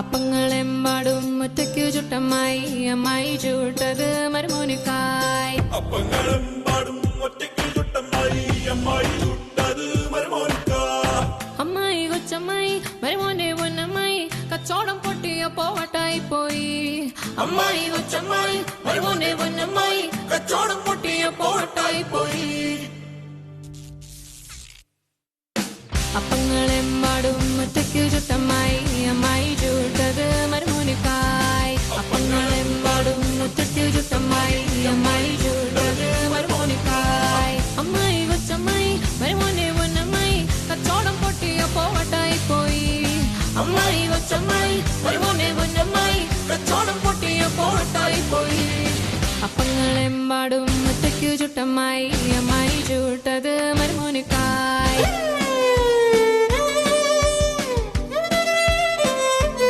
അപ്പങ്ങളെമ്പാടും ഒറ്റയ്ക്കു ചുട്ടമ്മായി അമ്മായി ചൂട്ടത് മരുമോനിക്കായി അപ്പങ്ങളെമ്പാടും ഒറ്റയ്ക്കു ചുട്ടമ്മായി അമ്മായി ചുട്ടത് മരുമോനിക്കായി അമ്മായി കൊച്ചമ്മായി മരുമോന്റെ പൊന്നമ്മായി കച്ചോടം പൊട്ടിയപ്പോ വട്ടായി പോയി അമ്മായി കൊച്ചമ്മായി മരുമോന്റെ പൊന്നമ്മായി കച്ചോടം പൊട്ടിയപ്പോ വട്ടായി പോയി അപ്പങ്ങളെമ്പാടും ഒറ്റയ്ക്കു ചുട്ടമ്മായി അമ്മായി